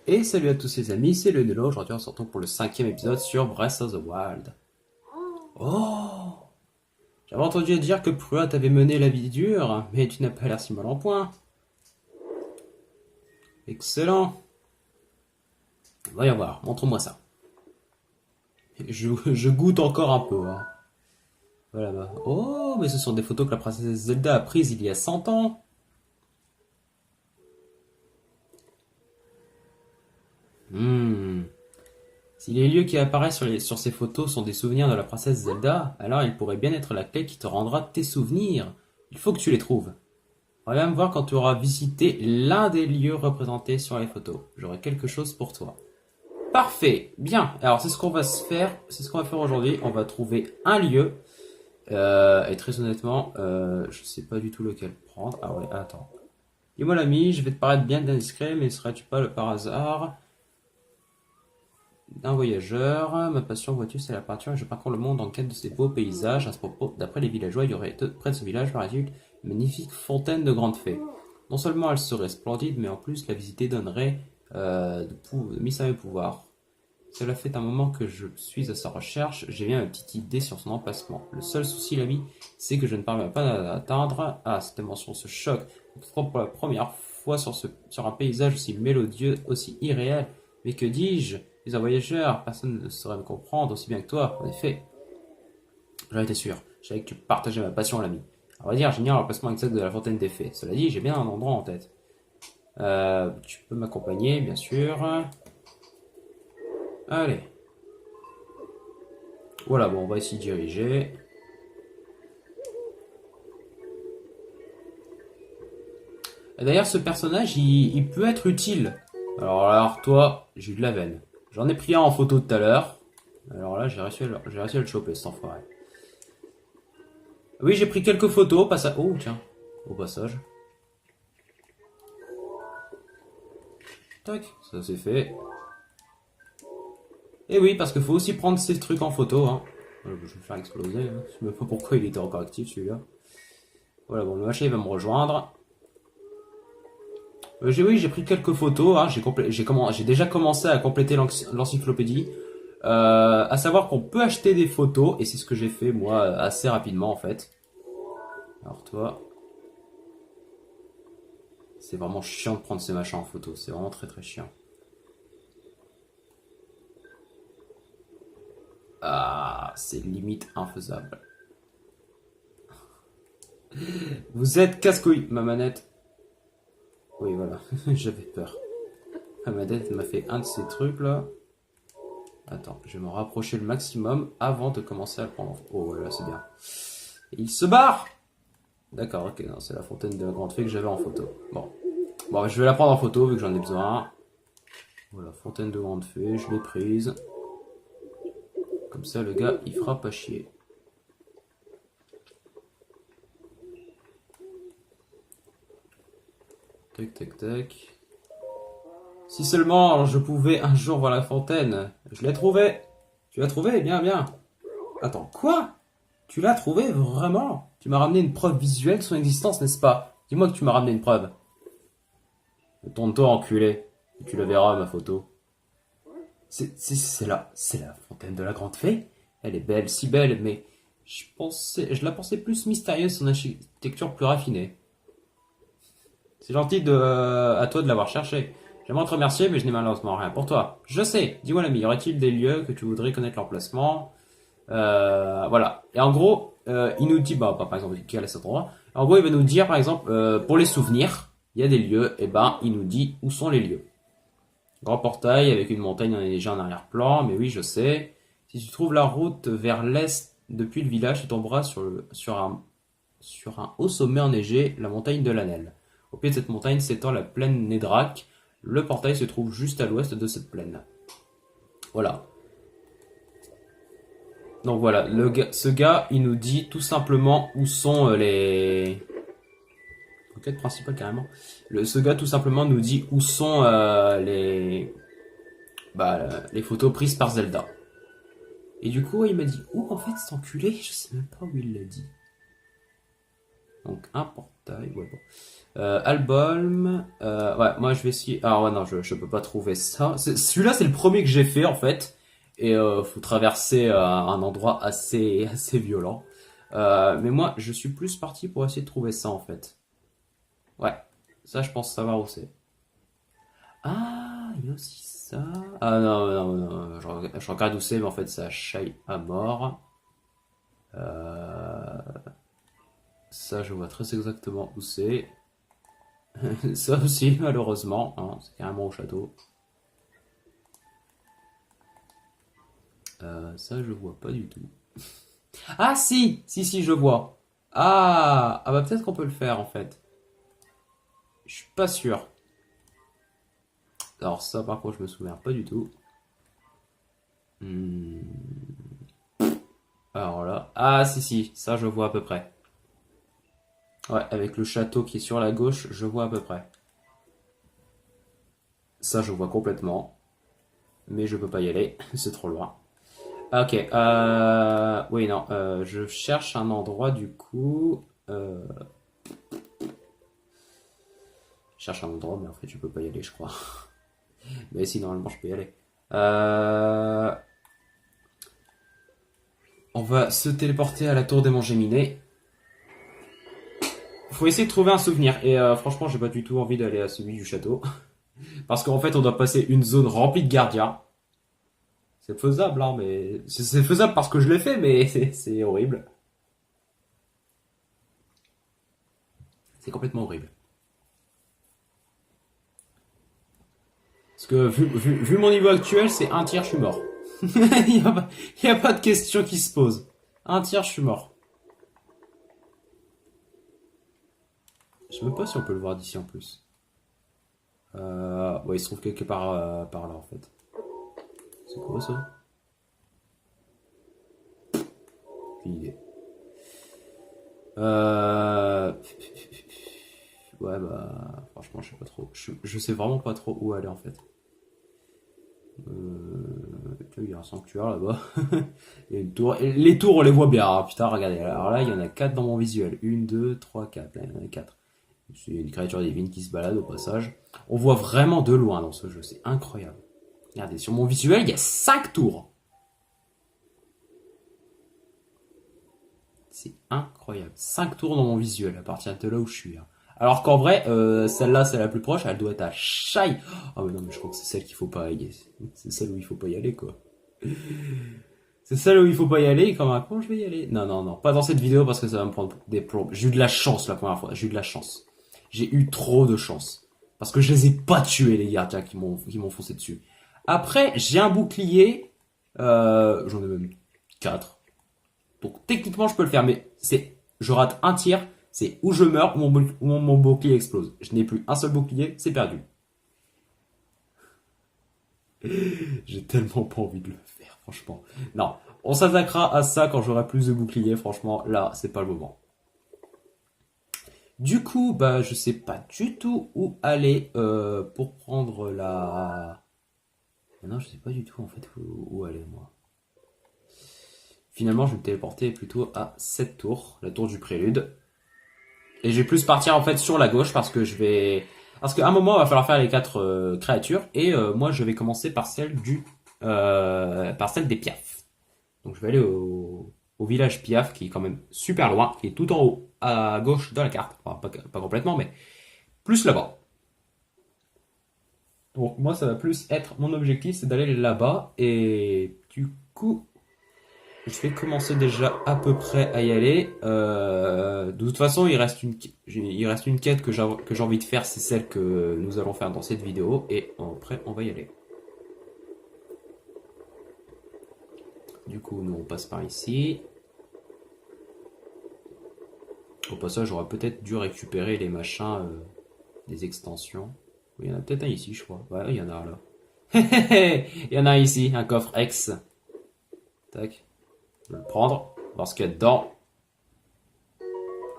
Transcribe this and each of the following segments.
Et salut à tous les amis, c'est le Nelo. Aujourd'hui on se retrouve pour le 5e épisode sur Breath of the Wild. Oh, j'avais entendu dire que Prua t'avait mené la vie dure, mais tu n'as pas l'air si mal en point. Excellent. Voyons voir, montre-moi ça. Je goûte encore un peu. Hein. Voilà. Bah. Oh, mais ce sont des photos que la princesse Zelda a prises il y a 100 ans. Hmm. Si les lieux qui apparaissent sur ces photos sont des souvenirs de la princesse Zelda, alors ils pourraient bien être la clé qui te rendra tes souvenirs. Il faut que tu les trouves. On va me voir quand tu auras visité l'un des lieux représentés sur les photos. J'aurai quelque chose pour toi. Parfait, bien. Alors c'est ce qu'on va se faire, c'est ce qu'on va faire aujourd'hui. On va trouver un lieu. Et très honnêtement, je sais pas du tout lequel prendre. Ah ouais, attends. Dis-moi l'ami, je vais te paraître bien discret, mais serais-tu pas le par hasard d'un voyageur? Ma passion, vois-tu, c'est la peinture et je parcours le monde en quête de ces beaux paysages. À ce propos, d'après les villageois, il y aurait près de ce village, paraît-il, une magnifique fontaine de grandes fées. Non seulement elle serait splendide, mais en plus la visiter donnerait de mystérieux pouvoirs. Cela fait un moment que je suis à sa recherche, j'ai bien une petite idée sur son emplacement. Le seul souci, l'ami, c'est que je ne parviens pas à l'atteindre. Ah, cette mention, ce choc. On se trompe pour la première fois sur un paysage aussi mélodieux, aussi irréel. Mais que dis-je? Je suis un voyageur, personne ne saurait me comprendre aussi bien que toi, en effet. J'en étais sûr, je savais que tu partageais ma passion, l'ami. À vrai dire, j'ignore l'emplacement exact de la fontaine des fées. Cela dit, j'ai bien un endroit en tête. Tu peux m'accompagner, bien sûr. Allez. Voilà, bon, on va s'y diriger. Et d'ailleurs, ce personnage, il peut être utile. Alors, toi, j'ai eu de la veine. J'en ai pris un en photo tout à l'heure. Alors là, j'ai réussi à le choper, cet enfoiré. Oui, j'ai pris quelques photos, oh, tiens, au passage. Tac, ça c'est fait. Et oui, parce qu'il faut aussi prendre ces trucs en photo. Hein. Je vais me faire exploser. Hein. Je sais même pas pourquoi il était encore actif celui-là. Voilà, bon, le machin il va me rejoindre. Oui, j'ai pris quelques photos. Hein. J'ai déjà commencé à compléter l'encyclopédie. À savoir qu'on peut acheter des photos, et c'est ce que j'ai fait moi assez rapidement en fait. Alors toi, c'est vraiment chiant de prendre ces machins en photo. C'est vraiment très très chiant. Ah, c'est limite infaisable. Vous êtes casse-couille, ma manette. Oui, voilà, j'avais peur. Ma manette m'a fait un de ces trucs là. Attends, je vais me rapprocher le maximum avant de commencer à le prendre. Oh, voilà, c'est bien. Et il se barre. D'accord, ok, non, c'est la fontaine de la grande fée que j'avais en photo. Bon, je vais la prendre en photo vu que j'en ai besoin. Voilà, fontaine de grande fée, je l'ai prise. Comme ça, le gars, il fera pas chier. Tac, tac, tac. Si seulement je pouvais un jour voir la fontaine. Je l'ai trouvée. Tu l'as trouvée? Bien, bien. Attends, quoi? Tu l'as trouvée vraiment? Tu m'as ramené une preuve visuelle de son existence, n'est-ce pas? Dis-moi que tu m'as ramené une preuve. Tourne-toi, enculé. Et tu la verras, ma photo. C'est la fontaine de la grande fée. Elle est belle, si belle, mais je la pensais plus mystérieuse, son architecture plus raffinée. C'est gentil à toi de l'avoir cherché. J'aimerais te remercier, mais je n'ai malheureusement rien pour toi. Je sais, dis-moi l'ami, y aurait-il des lieux que tu voudrais connaître l'emplacement? Voilà. Et en gros, il nous dit, bah, par exemple, quel est cet endroit? En gros, il va nous dire, par exemple, pour les souvenirs, il y a des lieux, et ben, il nous dit où sont les lieux. Grand portail avec une montagne déjà en arrière-plan, mais oui, je sais. Si tu trouves la route vers l'est depuis le village, tu tomberas sur un haut sommet enneigé, la montagne de l'Anel. Au pied de cette montagne s'étend la plaine Nédrac. Le portail se trouve juste à l'ouest de cette plaine. Voilà. Donc voilà, ce gars, il nous dit tout simplement où sont les... Enquête principale carrément. Ce gars tout simplement nous dit où sont les photos prises par Zelda. Et du coup, il m'a dit où en fait cet enculé? Je sais même pas où il l'a dit. Donc un portail, ouais bon. Album. Ouais, moi je vais essayer. Ah ouais, non, je peux pas trouver ça. Celui-là, c'est le premier que j'ai fait en fait. Et faut traverser un endroit assez, assez violent. Mais moi, je suis plus parti pour essayer de trouver ça en fait. Ouais, ça, je pense savoir où c'est. Ah, il y a aussi ça. Ah non, non, non, je regarde où c'est, mais en fait, ça chaille à mort. Ça, je vois très exactement où c'est. Ça aussi, malheureusement, hein, c'est carrément au château. Ça, je vois pas du tout. Ah si, si, si, je vois. Ah bah peut-être qu'on peut le faire en fait. Je suis pas sûr. Alors ça, par contre, je me souviens pas du tout. Hmm. Alors là, ah si, si, ça, je vois à peu près. Ouais, avec le château qui est sur la gauche, je vois à peu près. Ça, je vois complètement, mais je peux pas y aller, c'est trop loin. Ok, oui, non, je cherche un endroit du coup. Je cherche un endroit, mais en fait, je peux pas y aller, je crois. Mais si, normalement, je peux y aller. Euh, on va se téléporter à la tour des Mangéminés. Faut essayer de trouver un souvenir. Et franchement, j'ai pas du tout envie d'aller à celui du château. Parce qu'en fait, on doit passer une zone remplie de gardiens. C'est faisable, hein, mais. C'est faisable parce que je l'ai fait, mais c'est horrible. C'est complètement horrible. Parce que vu mon niveau actuel, c'est un tir, je suis mort. Il y a pas de question qui se pose. Un tir, je suis mort. Je sais même pas si on peut le voir d'ici en plus. Ouais, il se trouve quelque part par là en fait. C'est quoi ça? Aucune idée. Euh... Ouais, bah, franchement, je sais pas trop. Je sais vraiment pas trop où aller en fait. Il y a un sanctuaire là-bas. Il y a une tour. Et les tours, on les voit bien. Ah, putain, regardez. Alors là, il y en a 4 dans mon visuel. Une, 2, 3, 4. Là, il y en a 4. C'est une créature divine qui se balade au passage. On voit vraiment de loin dans ce jeu. C'est incroyable. Regardez, sur mon visuel, il y a 5 tours. C'est incroyable. 5 tours dans mon visuel à partir de là où je suis. Hein. Alors qu'en vrai, celle-là, c'est la plus proche. Elle doit être à Chai. Ah, mais non, mais je crois que c'est celle qu'il faut pas y aller. C'est celle où il faut pas y aller, quoi. C'est celle où il faut pas y aller. Et comment je vais y aller? Non, non, non. Pas dans cette vidéo parce que ça va me prendre des plombs. J'ai eu de la chance la première fois. J'ai eu de la chance. J'ai eu trop de chance. Parce que je les ai pas tués, les gardiens qui m'ont foncé dessus. Après, j'ai un bouclier. J'en ai même 4. Donc techniquement, je peux le faire, mais je rate un tir, c'est où je meurs, ou mon bouclier explose. Je n'ai plus un seul bouclier, c'est perdu. J'ai tellement pas envie de le faire, franchement. Non, on s'attaquera à ça quand j'aurai plus de boucliers, franchement, là, c'est pas le moment. Du coup, bah, je sais pas du tout où aller pour prendre la... Non, je sais pas du tout en fait où aller, moi. Finalement, je vais me téléporter plutôt à cette tour, la tour du prélude. Et je vais plus partir en fait sur la gauche parce que je vais... Parce qu'à un moment, il va falloir faire les 4 créatures. Et moi, je vais commencer par par celle des piafs. Donc je vais aller au village piaf qui est quand même super loin, qui est tout en haut, à gauche de la carte. Enfin, pas complètement, mais plus là-bas. Donc moi, ça va plus être mon objectif, c'est d'aller là-bas. Et du coup, je vais commencer déjà à peu près à y aller. De toute façon, il reste une quête que j'ai envie de faire, c'est celle que nous allons faire dans cette vidéo. Et après, on va y aller. Du coup, nous on passe par ici. Au passage, j'aurais peut-être dû récupérer les machins des extensions. Oui, il y en a peut-être un ici, je crois. Ouais, il y en a un là. Il y en a un ici, un coffre X. Tac. Je vais le prendre. Voir ce qu'il y a dedans.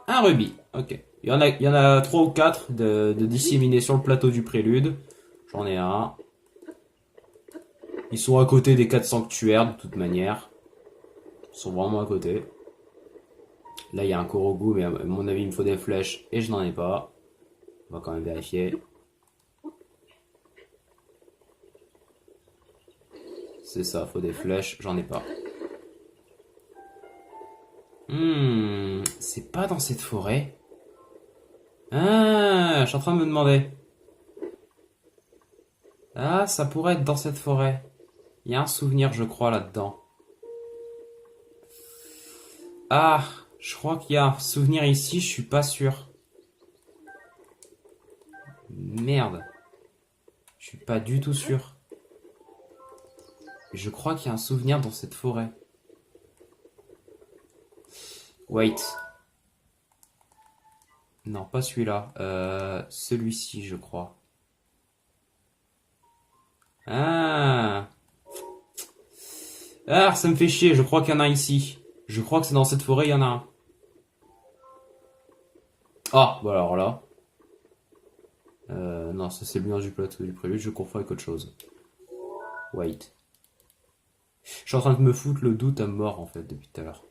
Un rubis. Ok. Il y en a 3 ou 4 de disséminés sur le plateau du prélude. J'en ai un. Ils sont à côté des 4 sanctuaires de toute manière. Ils sont vraiment à côté. Là, il y a un Korogu, mais à mon avis, il me faut des flèches et je n'en ai pas. On va quand même vérifier. C'est ça, faut des flèches, j'en ai pas. C'est pas dans cette forêt. Ah, je suis en train de me demander. Ah, ça pourrait être dans cette forêt. Il y a un souvenir, je crois, là-dedans. Ah, je crois qu'il y a un souvenir ici, je suis pas sûr. Merde. Je suis pas du tout sûr. Je crois qu'il y a un souvenir dans cette forêt. Wait. Non, pas celui-là. Celui-ci, je crois. Ah. Ah, ça me fait chier, je crois qu'il y en a ici. Je crois que c'est dans cette forêt, il y en a un. Ah, bah alors là. Non, ça c'est le lien du plateau du prélude, je confonds avec autre chose. Wait. Je suis en train de me foutre le doute à mort en fait depuis tout à l'heure.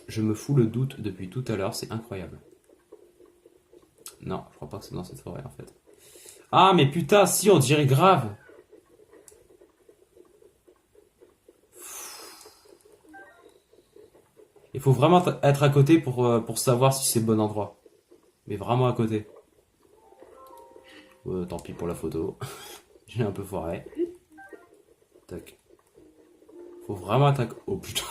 Je me fous le doute depuis tout à l'heure, c'est incroyable. Non, je crois pas que c'est dans cette forêt en fait. Ah mais putain, si on dirait grave. Il faut vraiment être à côté pour savoir si c'est le bon endroit. Mais vraiment à côté. Tant pis pour la photo. J'ai un peu foiré. Tac. Faut vraiment être à... Oh putain.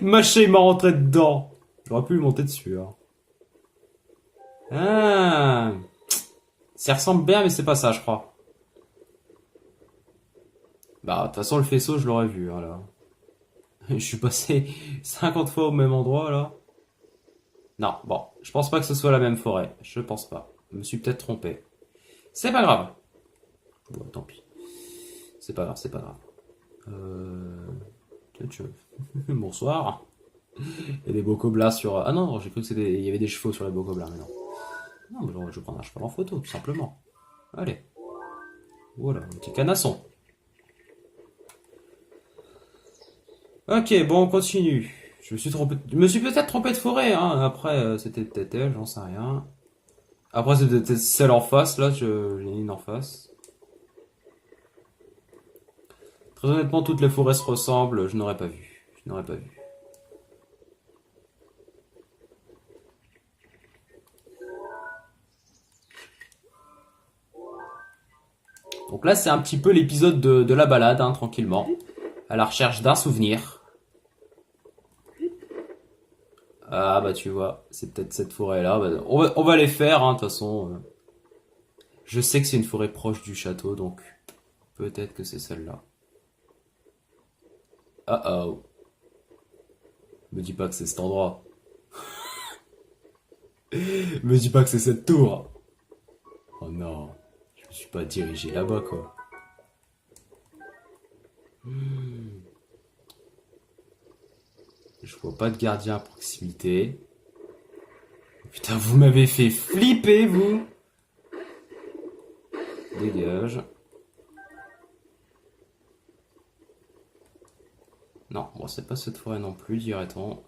Maché, il m'a rentré dedans. J'aurais pu lui monter dessus. Hein. Ah. Ça ressemble bien, mais c'est pas ça, je crois. Bah, de toute façon, le faisceau, je l'aurais vu, hein, là. Je suis passé 50 fois au même endroit, là. Non, bon, je pense pas que ce soit la même forêt. Je pense pas. Je me suis peut-être trompé. C'est pas grave. Bon, tant pis. C'est pas grave, c'est pas grave. Bonsoir. Il y a des bocoblas sur... Ah non, j'ai cru que il y avait des chevaux sur les bocoblas, mais non. Non, mais je vais prendre un cheval en photo, tout simplement. Allez. Voilà, un petit canasson. Ok, bon, on continue. Je me suis peut-être trompé de forêt, hein. Après, c'était peut-être elle, j'en sais rien. Après, c'était peut-être celle en face, là, j'ai une en face. Très honnêtement, toutes les forêts se ressemblent, je n'aurais pas vu. Je n'aurais pas vu. Donc là, c'est un petit peu l'épisode de la balade, hein, tranquillement. À la recherche d'un souvenir. Ah bah tu vois, c'est peut-être cette forêt-là. Bah, on va les faire, hein, de toute façon. Je sais que c'est une forêt proche du château, donc peut-être que c'est celle-là. Ah oh. Me dis pas que c'est cet endroit. Me dis pas que c'est cette tour. Oh non, je me suis pas dirigé là-bas quoi. Je vois pas de gardien à proximité. Putain, vous m'avez fait flipper, vous. Dégage. Non, bon, c'est pas cette forêt non plus, dirait-on.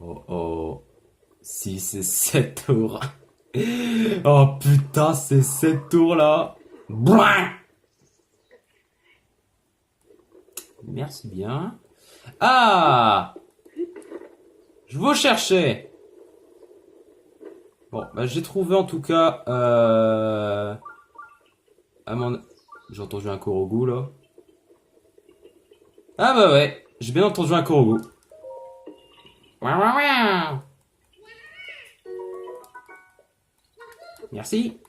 Oh oh. Si, c'est cette tour. Oh putain, c'est cette tour-là. Bouin. Merci bien. Ah! Je vous cherchais. Bon, bah j'ai trouvé en tout cas... à mon... J'ai entendu un Korogu là. Ah bah ouais, j'ai bien entendu un Korogu. Ouah, ouah, ouah. Merci.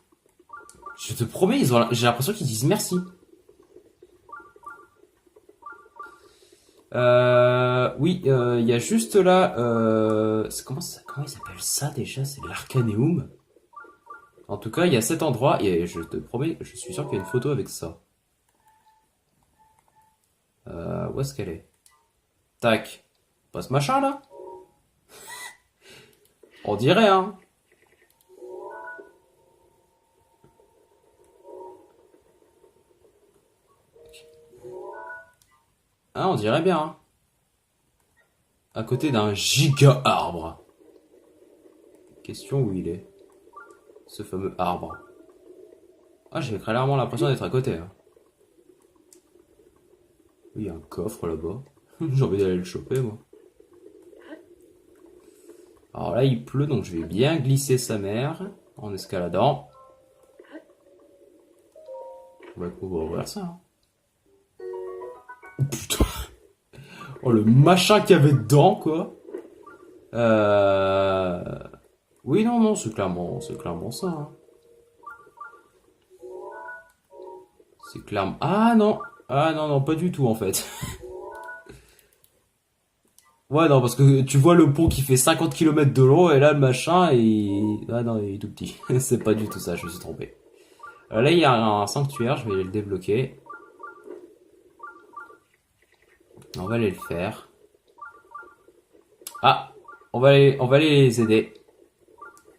Je te promets, j'ai l'impression qu'ils disent merci. Oui, il y a juste là... comment ils appellent ça déjà? C'est de l'Arcaneum. En tout cas, il y a cet endroit, et je te promets, je suis sûr qu'il y a une photo avec ça. Où est-ce qu'elle est? Tac. Pas ce machin là? On dirait, hein. Ah, on dirait bien, hein. À côté d'un giga arbre. Question où il est, ce fameux arbre. Ah, j'ai clairement l'impression d'être à côté, hein. Oui, il y a un coffre là-bas. J'ai envie d'aller le choper, moi. Alors là, il pleut, donc je vais bien glisser sa mère en escaladant. On va ouvrir ça, hein. Oh putain. Oh, le machin qu'il y avait dedans, quoi. Euh... Oui, non, non, c'est clairement ça, hein. C'est clairement... Ah non. Ah non, non, pas du tout, en fait. Ouais, non, parce que tu vois le pont qui fait 50 km de long, et là, le machin, ah non, il est tout petit. C'est pas du tout ça, je me suis trompé. Alors là, il y a un sanctuaire, je vais aller le débloquer. On va aller le faire. Ah, on va aller les aider.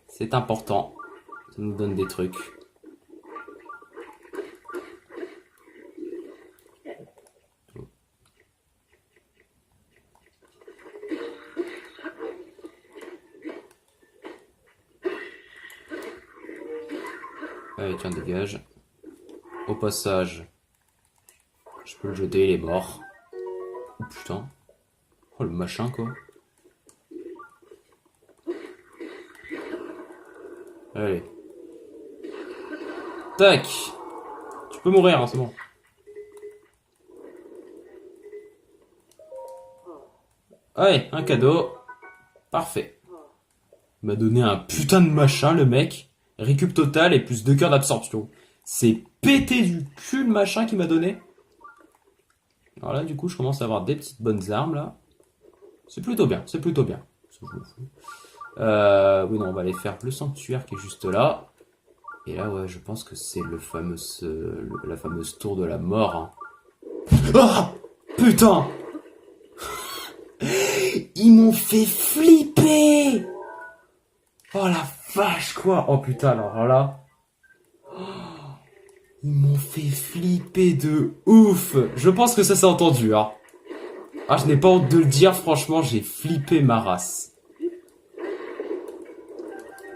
C'est important. Ça nous donne des trucs. Allez, tiens, dégage. Au passage, je peux le jeter, il est mort. Oh putain. Oh le machin, quoi. Allez. Tac. Tu peux mourir, hein, c'est bon. Allez, un cadeau. Parfait. Il m'a donné un putain de machin, le mec. Récup total et plus 2 cœurs d'absorption. C'est pété du cul le machin qu'il m'a donné. Alors là, du coup, je commence à avoir des petites bonnes armes, là. C'est plutôt bien, c'est plutôt bien. Ça, je m'en fous. Oui, non, on va aller faire le sanctuaire qui est juste là. Et là, ouais, je pense que c'est la fameuse tour de la mort, hein. Oh putain. Ils m'ont fait flipper. Oh la vache, quoi. Oh putain, alors là... Ils m'ont fait flipper de ouf. Je pense que ça s'est entendu, hein. Ah, je n'ai pas honte de le dire, franchement, j'ai flippé ma race.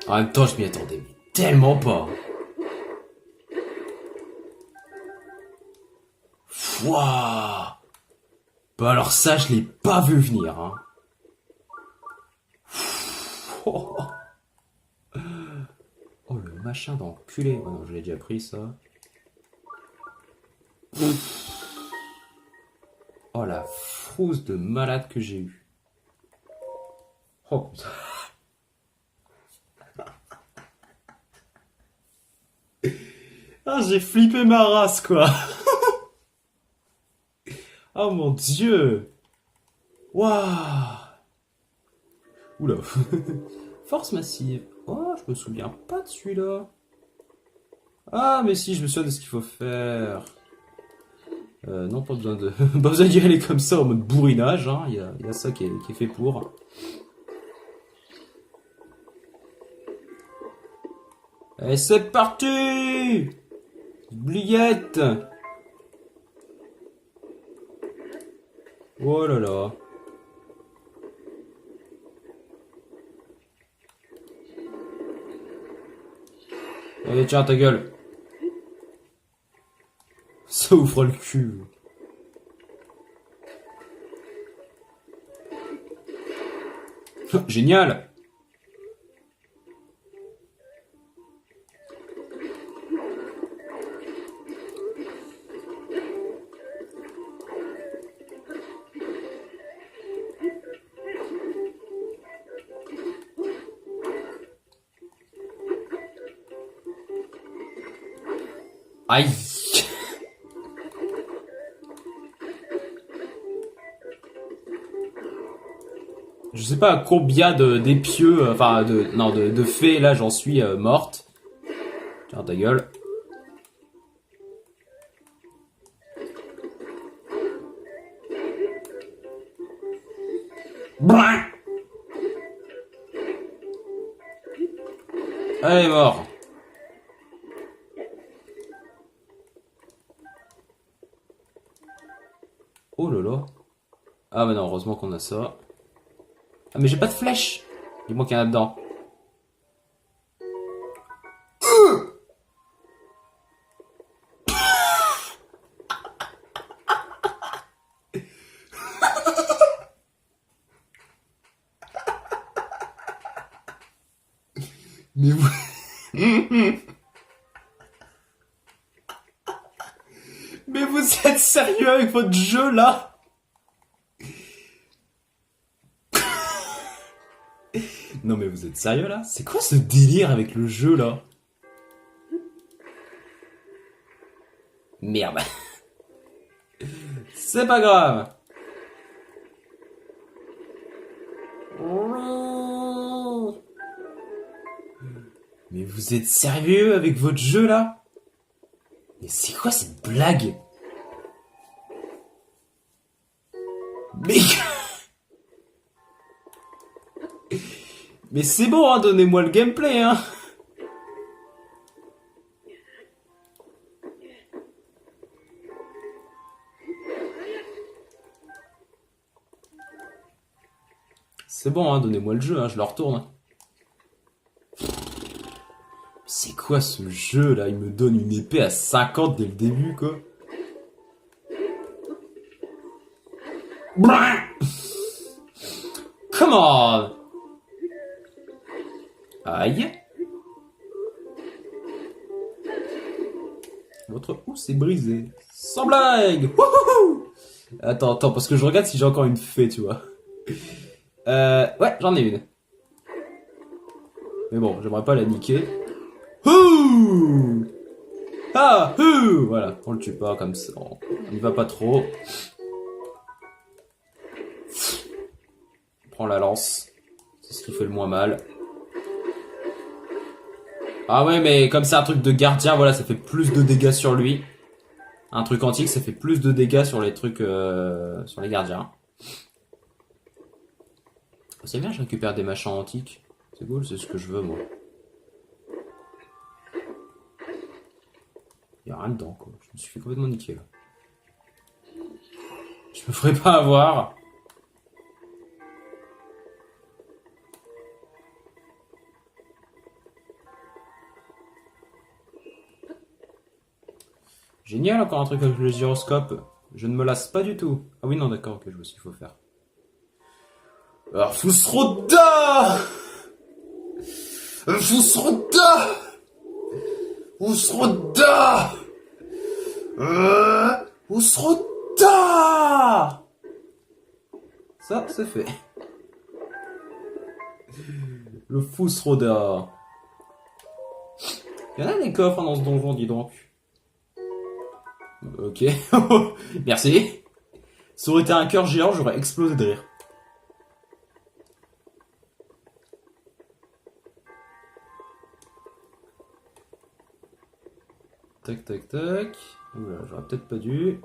En même temps, je m'y attendais mais tellement pas. Wouah. Bah alors ça, je l'ai pas vu venir, hein. Oh, oh, le machin d'enculé. Oh non, je l'ai déjà pris, ça. Oh, la frousse de malade que j'ai eu. Oh, putain. Ah, j'ai flippé ma race, quoi. Oh mon dieu. Waouh. Oula. Force massive. Oh, je me souviens pas de celui-là. Ah, mais si, je me souviens de ce qu'il faut faire. Non, pas besoin de, pas besoin d'y aller comme ça en mode bourrinage, hein. Il y a ça qui est fait pour. Et c'est parti! Oubliette! Oh là là. Allez, tiens, ta gueule. Ça ouvre le cul. Génial! Aïe! Je sais pas à combien d'épieux, enfin non, de fées là j'en suis morte. Tiens ta gueule. Bouin. Allez, mort. Oh là là. Ah bah non, heureusement qu'on a ça. Ah mais j'ai pas de flèche. Dis-moi qu'il y en a dedans. Mais vous... Mais vous êtes sérieux avec votre jeu là? Non mais vous êtes sérieux là? C'est quoi ce délire avec le jeu là? Merde. C'est pas grave. Mais vous êtes sérieux avec votre jeu là? Mais c'est quoi cette blague? Mais... Mais c'est bon, hein, donnez-moi le gameplay, hein. C'est bon, hein, donnez-moi le jeu, hein, je le retourne. C'est quoi ce jeu là? Il me donne une épée à 50 dès le début, quoi. Come on! Aïe. Votre housse est brisée. Sans blague! Wouhou! Attends, parce que je regarde si j'ai encore une fée, tu vois. Ouais, j'en ai une. Mais bon, j'aimerais pas la niquer. Ouh! Ah! Ouh! Voilà, on le tue pas comme ça. On y va pas trop. Prends la lance. C'est ce qui fait le moins mal. Ah ouais, mais comme c'est un truc de gardien, voilà, ça fait plus de dégâts sur lui. Un truc antique, ça fait plus de dégâts sur les trucs, sur les gardiens. C'est bien, je récupère des machins antiques. C'est cool, c'est ce que je veux, moi. Y'a rien dedans, quoi. Je me suis fait complètement niquer, là. Je me ferais pas avoir. Génial, encore un truc avec le gyroscope. Je ne me lasse pas du tout. Ah oui, non, d'accord, ok, je vois ce qu'il faut faire. Alors, Fusroda! Fusroda! Fusroda! Fusroda! Ça, c'est fait. Le Fusroda. Il y en a des coffres dans ce donjon, dis donc. Ok. Merci. Ça aurait été un cœur géant, j'aurais explosé de rire. Tac, tac, tac. Oula, j'aurais peut-être pas dû.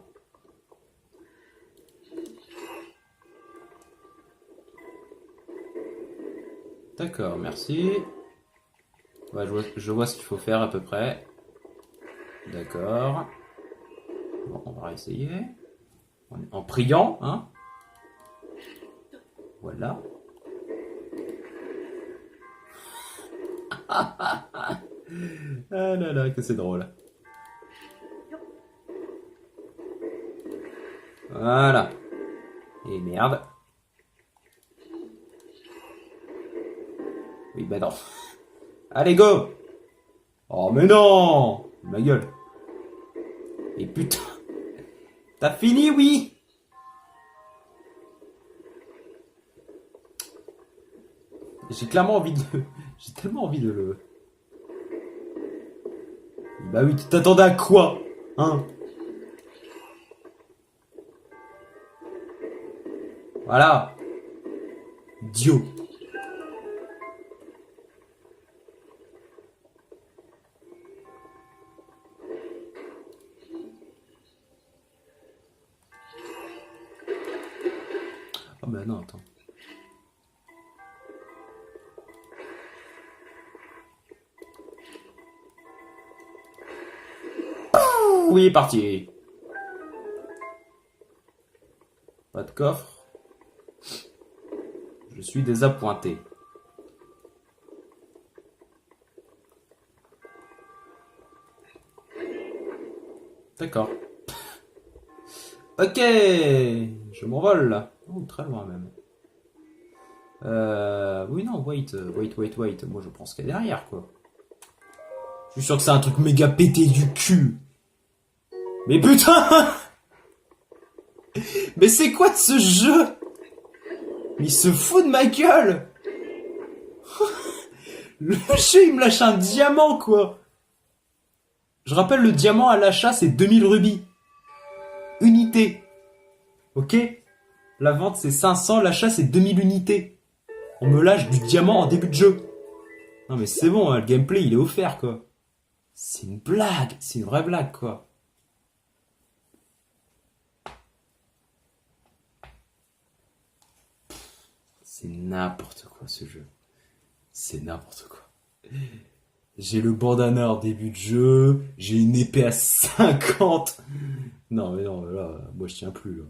D'accord, merci. Ouais, je vois ce qu'il faut faire à peu près. D'accord. Bon, on va essayer. En priant, hein. Voilà. Ah là là, que c'est drôle. Voilà. Et merde. Oui, bah non. Allez, go! Oh, mais non! Ma gueule. Et putain. T'as fini, oui? J'ai clairement envie de... J'ai tellement envie de le... Bah oui, tu t'attendais à quoi? Hein? Voilà. Idiot. Ah bah non, attends. Oui, parti. Pas de coffre. Je suis désappointé. D'accord. Ok, je m'envole là. Oh, très loin même. Oui, non, wait. Moi, je pense qu'il y a derrière, quoi. Je suis sûr que c'est un truc méga pété du cul. Mais putain! Mais c'est quoi ce jeu? Mais il se fout de ma gueule! Le jeu, il me lâche un diamant, quoi. Je rappelle, le diamant à l'achat, c'est 2000 rubis. Unité. Ok? La vente, c'est 500, l'achat, c'est 2000 unités. On me lâche du diamant en début de jeu. Non mais c'est bon, hein, le gameplay, il est offert, quoi. C'est une blague, c'est une vraie blague, quoi. C'est n'importe quoi, ce jeu. C'est n'importe quoi. J'ai le bandana en début de jeu, j'ai une épée à 50. Non mais non, là, moi je tiens plus, là.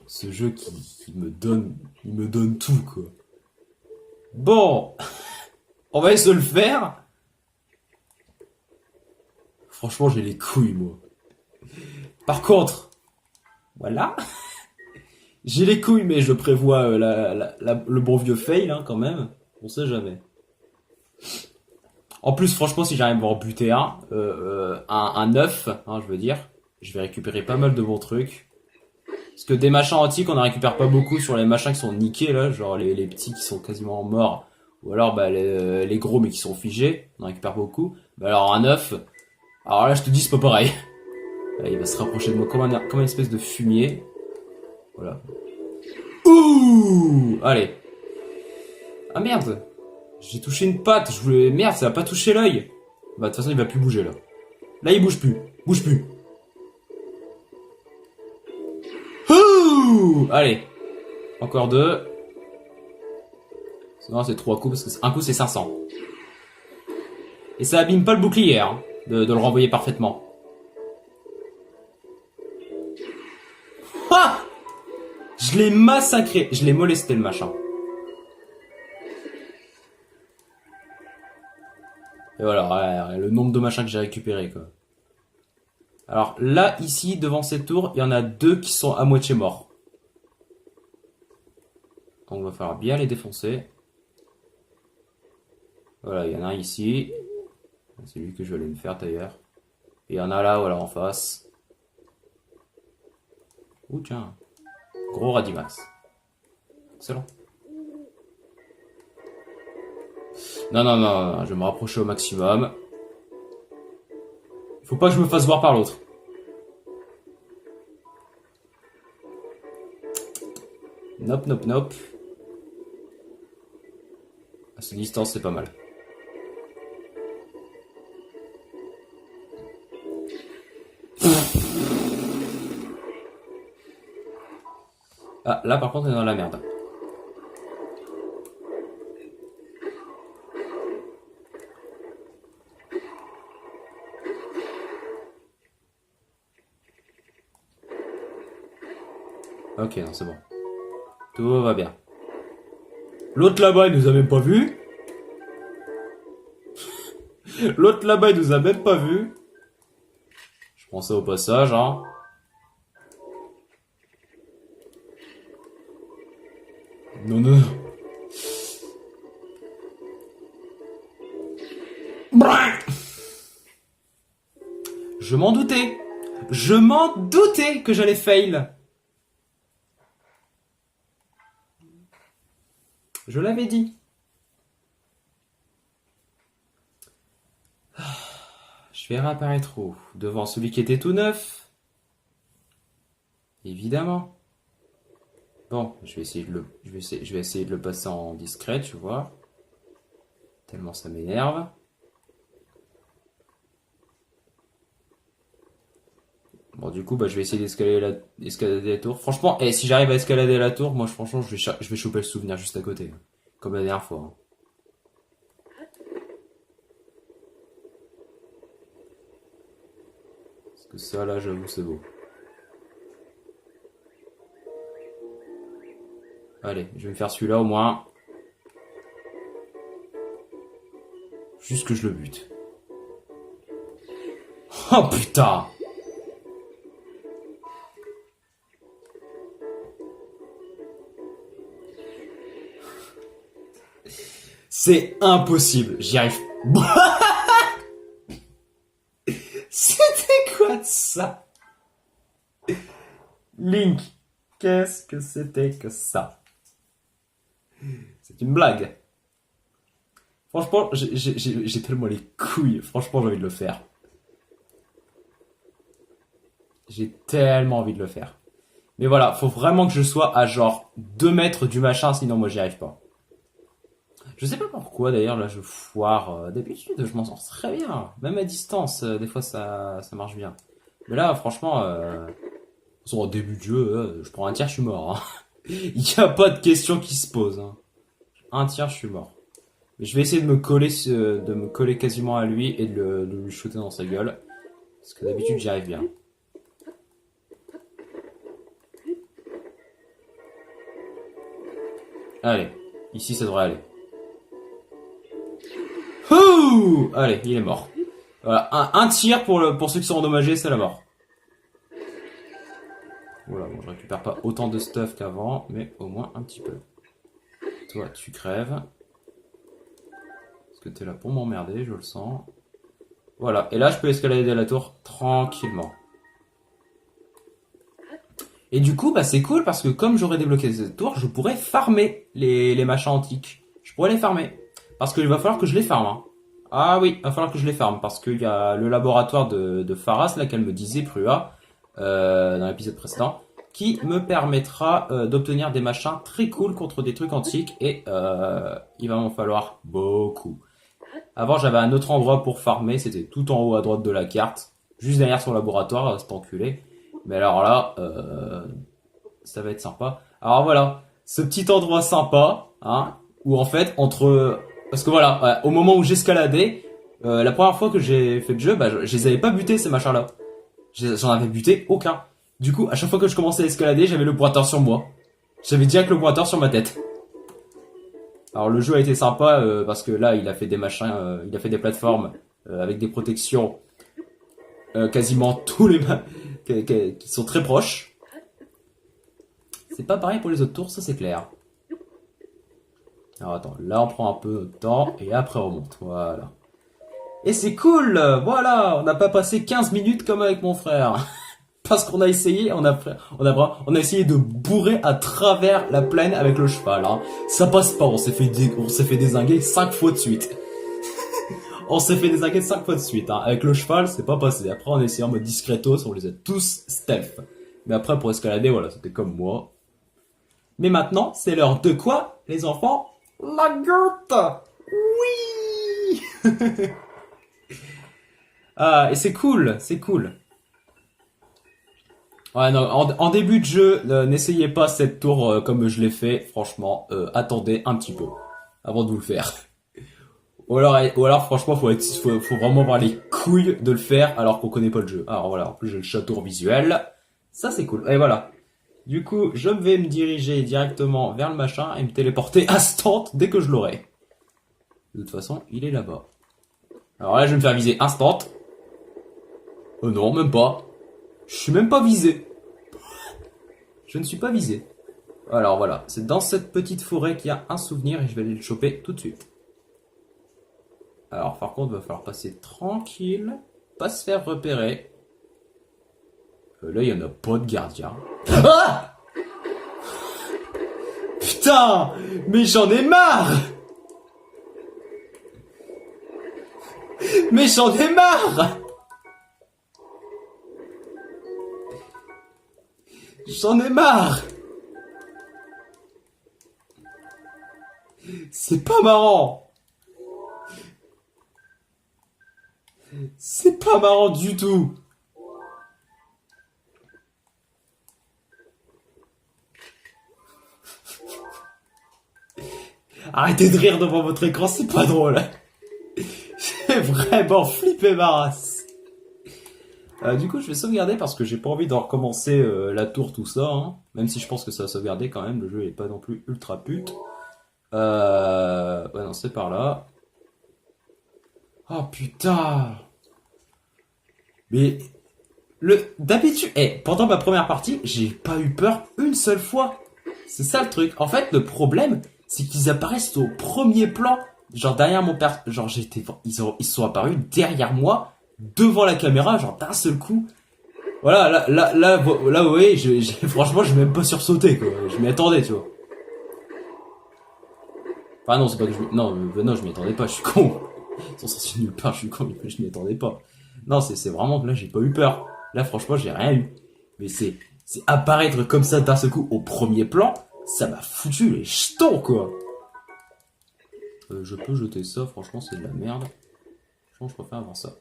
Ce jeu qui il me donne tout, quoi. Bon, on va essayer de le faire. Franchement, j'ai les couilles, moi. Par contre, voilà. J'ai les couilles, mais je prévois le bon vieux fail, hein, quand même. On sait jamais. En plus, franchement, si j'arrive à en buter un 9, hein, je veux dire, je vais récupérer pas mal de bons trucs. Parce que des machins antiques, on en récupère pas beaucoup sur les machins qui sont niqués, là, genre les petits qui sont quasiment morts. Ou alors bah, les gros mais qui sont figés, on en récupère beaucoup. Bah alors un 9, alors là je te dis c'est pas pareil. Là, il va se rapprocher de moi comme une espèce de fumier. Voilà. Ouh! Allez. Ah merde! J'ai touché une patte, je voulais... Merde, ça va pas toucher l'œil! Bah de toute façon il va plus bouger là. Là il bouge plus. Bouge plus. Ouh! Allez. Encore deux. Non, c'est 3 coups parce que un coup c'est 500. Et ça abîme pas le bouclier, hein, de le renvoyer parfaitement. Ah! Je l'ai massacré, je l'ai molesté le machin. Et voilà, ouais, le nombre de machins que j'ai récupéré, quoi. Alors là, ici, devant cette tour, il y en a deux qui sont à moitié morts. Donc il va falloir bien les défoncer. Voilà, il y en a un ici. C'est lui que je vais aller me faire d'ailleurs. Et il y en a là, voilà, en face. Ouh, tiens. Gros Radimax. Excellent. Non, je vais me rapprocher au maximum. Faut pas que je me fasse voir par l'autre. Nope. À cette distance, c'est pas mal. Ah, là par contre, on est dans la merde. Ok, non, c'est bon. Tout va bien. L'autre là-bas, il nous a même pas vu. L'autre là-bas, il nous a même pas vu. Je prends ça au passage, hein. Non. Je m'en doutais. Je m'en doutais que j'allais fail. Je l'avais dit. Je vais réapparaître où? Devant celui qui était tout neuf. Évidemment. Bon, je vais essayer de le passer en discret, tu vois. Tellement ça m'énerve. Bon, du coup, bah, je vais essayer d'escalader la tour. Franchement, si j'arrive à escalader la tour, moi, franchement, je vais choper le souvenir juste à côté. Comme la dernière fois, hein. Parce que ça, là, j'avoue, c'est beau. Allez, je vais me faire celui-là au moins. Juste que je le bute. Oh putain! C'est impossible, j'y arrive. C'était quoi de ça? Link, qu'est-ce que c'était que ça? C'est une blague. Franchement, j'ai tellement les couilles. Franchement, j'ai envie de le faire. J'ai tellement envie de le faire. Mais voilà, faut vraiment que je sois à genre 2 mètres du machin, sinon moi j'y arrive pas. Je sais pas pourquoi d'ailleurs, là je foire. D'habitude, je m'en sors très bien. Même à distance, des fois ça marche bien. Mais là, franchement, au début de jeu, je prends un tir, je suis mort. Hein. Il n'y a pas de question qui se pose. Hein. Un tir, je suis mort. Mais je vais essayer de me coller quasiment à lui et de lui shooter dans sa gueule. Parce que d'habitude, j'y arrive bien. Allez, ici ça devrait aller. Ouh, allez, il est mort. Voilà, un tir pour ceux qui sont endommagés, c'est la mort. Voilà, bon, je récupère pas autant de stuff qu'avant, mais au moins un petit peu. Toi, tu crèves. Parce que t'es là pour m'emmerder, je le sens. Voilà, et là, je peux escalader la tour tranquillement. Et du coup, bah, c'est cool parce que comme j'aurais débloqué cette tour, je pourrais farmer les machins antiques. Je pourrais les farmer. Parce qu'il va falloir que je les farme. Hein. Ah oui, il va falloir que je les farme. Parce qu'il y a le laboratoire de Pharas, là, qu'elle me disait, Prua, dans l'épisode précédent, qui me permettra d'obtenir des machins très cool contre des trucs antiques. Et il va m'en falloir beaucoup. Avant, j'avais un autre endroit pour farmer. C'était tout en haut à droite de la carte. Juste derrière son laboratoire, cet enculé. Mais alors là, ça va être sympa. Alors voilà, ce petit endroit sympa, hein, où en fait, parce que voilà, au moment où j'escaladais, la première fois que j'ai fait le jeu, bah, je les avais pas butés ces machins-là. J'en avais buté aucun. Du coup, à chaque fois que je commençais à escalader, j'avais le pointeur sur moi. J'avais direct le pointeur sur ma tête. Alors le jeu a été sympa parce que là, il a fait des machins, il a fait des plateformes avec des protections quasiment tous les qui sont très proches. C'est pas pareil pour les autres tours, ça c'est clair. Alors attends, là on prend un peu de temps et après on remonte, voilà. Et c'est cool, voilà, on n'a pas passé 15 minutes comme avec mon frère. Parce qu'on a essayé, on a essayé de bourrer à travers la plaine avec le cheval. Hein. Ça passe pas, on s'est fait dézinguer 5 fois de suite. On s'est fait désinguer 5 fois de suite. Hein. Avec le cheval, c'est pas passé. Après, on a essayé en mode discretos, on les a tous stealth. Mais après, pour escalader, voilà, c'était comme moi. Mais maintenant, c'est l'heure de quoi, les enfants? La goutte. Oui. Ah, et c'est cool, c'est cool. Ouais, non, en début de jeu, n'essayez pas cette tour comme je l'ai fait. Franchement, attendez un petit peu avant de vous le faire. Ou alors franchement, faut vraiment avoir les couilles de le faire alors qu'on connaît pas le jeu. Alors voilà, en plus j'ai le château visuel. Ça c'est cool. Et voilà. Du coup, je vais me diriger directement vers le machin et me téléporter instant dès que je l'aurai. De toute façon, il est là-bas. Alors là, je vais me faire viser instant. Oh non, même pas. Je suis même pas visé. Je ne suis pas visé. Alors voilà, c'est dans cette petite forêt qu'il y a un souvenir et je vais aller le choper tout de suite. Alors par contre, il va falloir passer tranquille, pas se faire repérer. Là, il y en a pas de gardien. Ah! Putain! Mais j'en ai marre! Mais j'en ai marre! J'en ai marre! C'est pas marrant! C'est pas marrant du tout! Arrêtez de rire devant votre écran, c'est pas drôle. J'ai vraiment flippé ma race. Du coup, je vais sauvegarder parce que j'ai pas envie de recommencer la tour, tout ça. Hein. Même si je pense que ça va sauvegarder quand même. Le jeu est pas non plus ultra pute. Ouais, non, c'est par là. Oh putain! Mais d'habitude, pendant ma première partie, j'ai pas eu peur une seule fois. C'est ça le truc. En fait, le problème, c'est qu'ils apparaissent au premier plan. Genre derrière mon père, genre ils sont apparus derrière moi, devant la caméra, genre d'un seul coup. Voilà, là, vous voyez, franchement, je vais même pas sursauté, quoi. Je m'y attendais, tu vois. Enfin, non, c'est pas que non, je m'y attendais pas, je suis con. Ils sont sortis de nulle part, je suis con, mais je m'y attendais pas. Non, c'est vraiment que là, j'ai pas eu peur. Là, franchement, j'ai rien eu. Mais c'est apparaître comme ça d'un seul coup au premier plan, ça m'a foutu les jetons, quoi. Je peux jeter ça, franchement, c'est de la merde. Franchement, je préfère avoir ça.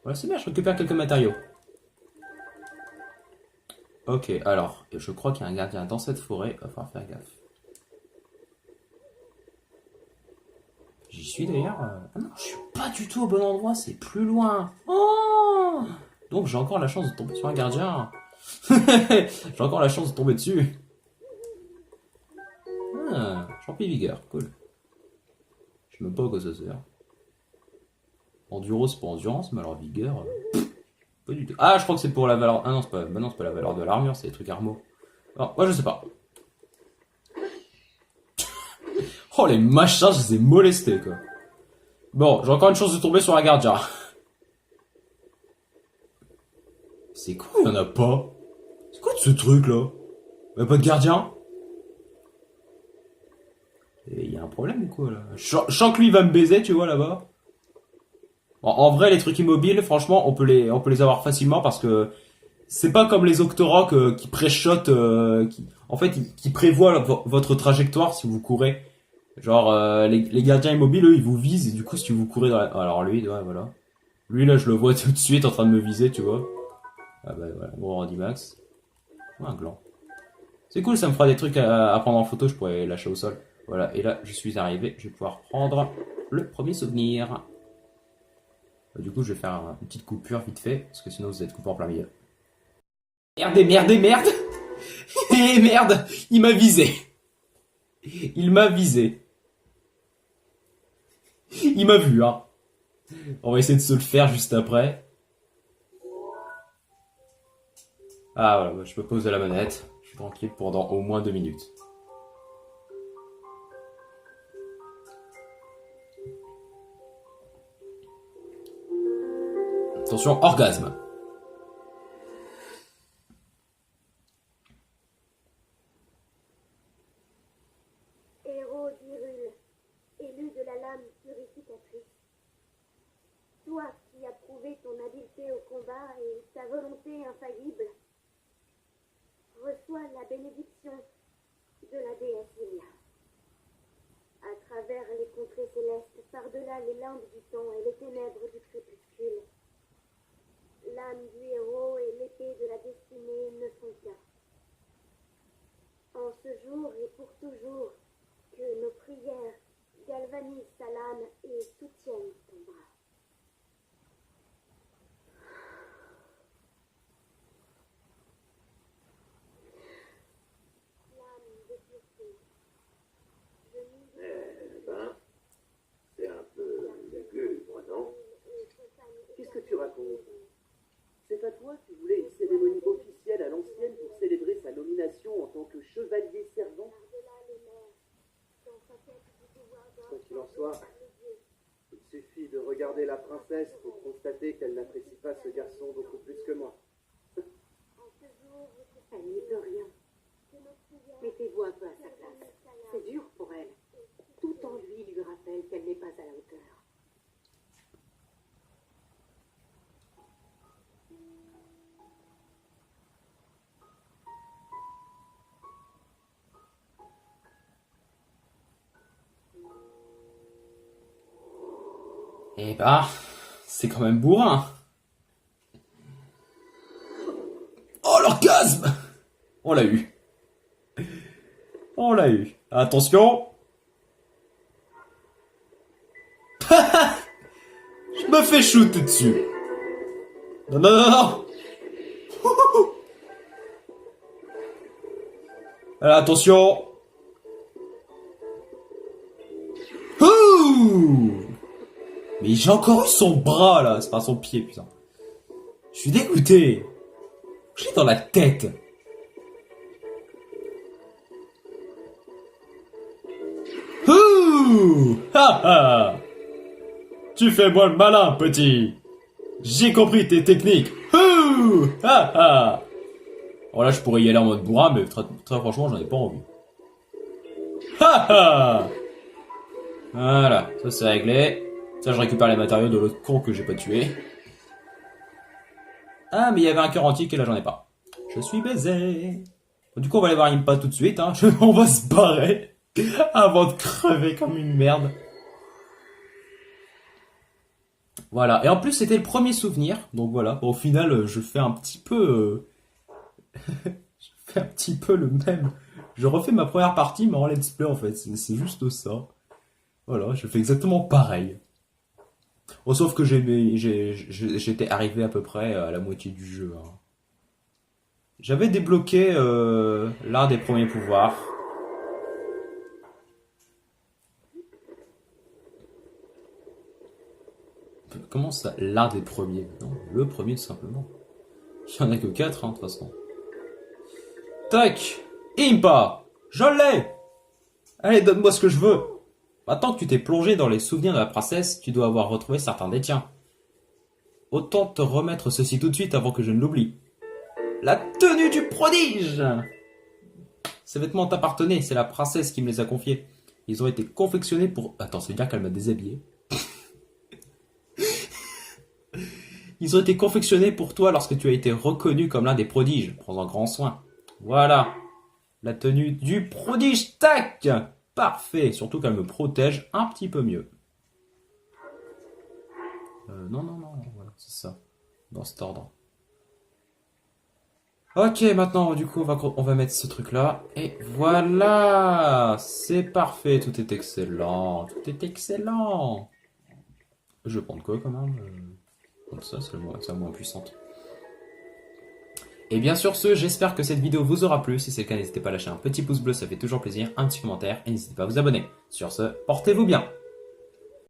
Voilà, c'est bien, je récupère quelques matériaux. Ok, alors, je crois qu'il y a un gardien dans cette forêt, il va falloir faire gaffe. J'y suis d'ailleurs. Ah non, je suis pas du tout au bon endroit, c'est plus loin. Oh, donc j'ai encore la chance de tomber sur un gardien. J'ai encore la chance de tomber dessus. Ah, champi vigueur, cool. Je sais même pas à quoi ça sert. Enduro c'est pour endurance, mais alors vigueur, pas du tout. Ah, je crois que c'est pour la valeur. Ah non, c'est pas la valeur de l'armure, c'est les trucs armaux. Non, moi je sais pas. Oh les machins, je les ai molestés quoi. Bon, j'ai encore une chance de tomber sur un gardien. C'est quoi, il y en a pas? C'est quoi de ce truc là? Y'a pas de gardien? Et y a un problème ou quoi là? Je sens que lui il va me baiser, tu vois là-bas. En vrai, les trucs immobiles, franchement, on peut les avoir facilement parce que c'est pas comme les Octorok qui pré-shot, en fait, qui prévoient votre trajectoire si vous courez. Genre, les gardiens immobiles, eux, ils vous visent et du coup, si vous courez dans la... Alors lui, ouais, voilà. Lui, là, je le vois tout de suite en train de me viser, tu vois. Ah bah voilà, gros Randimax. Ouais, un gland. C'est cool, ça me fera des trucs à prendre en photo, je pourrais les lâcher au sol. Voilà, et là, je suis arrivé, je vais pouvoir prendre le premier souvenir. Du coup, je vais faire une petite coupure vite fait, parce que sinon vous êtes coupé en plein milieu. Merde et merde et merde. Et merde, il m'a visé. Il m'a visé. Il m'a vu, hein. On va essayer de se le faire juste après. Ah voilà, bah, je peux poser la manette. Je suis tranquille pendant au moins 2 minutes. Attention, orgasme. Héros d'Hyrule, élu de la lame purificatrice. Toi qui as prouvé ton habileté au combat et ta volonté infaillible, reçois la bénédiction de la déesse Hylia. À travers les contrées célestes, par-delà les limbes du temps et les ténèbres du crépuscule, l'âme du héros et l'épée de la destinée ne sont qu'un. En ce jour et pour toujours, que nos prières galvanisent ta lame et soutiennent ton bras. Lame de pureté, C'est un peu lugubre, non? Qu'est-ce que tu racontes? C'est à toi qui voulais une cérémonie officielle à l'ancienne pour célébrer sa nomination en tant que chevalier servant? Quoi qu'il en soit, il suffit de regarder la princesse pour constater qu'elle n'apprécie pas ce garçon beaucoup plus que moi. Elle n'y peut rien. Mettez-vous un peu à sa place. C'est dur pour elle. Tout en lui rappelle qu'elle n'est pas à la hauteur. Eh bah, c'est quand même bourrin. Oh, l'orgasme! On l'a eu. On l'a eu. Attention. Je me fais shooter dessus. Non, non, non, non. Alors, attention. Ouh. Mais j'ai encore eu son bras, là. C'est pas son pied, putain. Je suis dégoûté. J'ai dans la tête. Ouh. Ha ha. Tu fais moi le malin, petit. J'ai compris tes techniques. Ouh. Ha ha. Alors là, je pourrais y aller en mode bourrin, mais très, très franchement, j'en ai pas envie. Ha ha. Voilà, ça c'est réglé. Ça, je récupère les matériaux de l'autre con que j'ai pas tué. Ah, mais il y avait un cœur antique et là, j'en ai pas. Je suis baisé. Bon, du coup, on va aller voir Impa tout de suite. Hein. On va se barrer avant de crever comme une merde. Voilà. Et en plus, c'était le premier souvenir. Donc voilà. Au final, je fais un petit peu... je fais un petit peu le même. Je refais ma première partie, mais en let's play, en fait. C'est juste ça. Voilà, je fais exactement pareil. Oh, sauf que j'étais arrivé à peu près à la moitié du jeu. Hein. J'avais débloqué l'un des premiers pouvoirs. Comment ça, l'un des premiers? Non, le premier tout simplement. Il n'y en a que 4, hein, de toute façon. Tac! Impa! Je l'ai! Allez, donne-moi ce que je veux! Maintenant que tu t'es plongé dans les souvenirs de la princesse, tu dois avoir retrouvé certains des tiens. Autant te remettre ceci tout de suite avant que je ne l'oublie. La tenue du prodige! Ces vêtements t'appartenaient, c'est la princesse qui me les a confiés. Ils ont été confectionnés pour... Attends, ça veut dire qu'elle m'a déshabillé. Ils ont été confectionnés pour toi lorsque tu as été reconnu comme l'un des prodiges. Prends-en grand soin. Voilà. La tenue du prodige, tac! Parfait. Surtout qu'elle me protège un petit peu mieux. Non, non, non. Voilà, c'est ça. Dans cet ordre. Ok, maintenant, du coup, on va mettre ce truc-là. Et voilà! C'est parfait. Tout est excellent. Tout est excellent. Je vais prendre quoi, quand même? Ça, c'est la moins puissante. Et bien sur ce, j'espère que cette vidéo vous aura plu. Si c'est le cas, n'hésitez pas à lâcher un petit pouce bleu, ça fait toujours plaisir, un petit commentaire, et n'hésitez pas à vous abonner. Sur ce, portez-vous bien.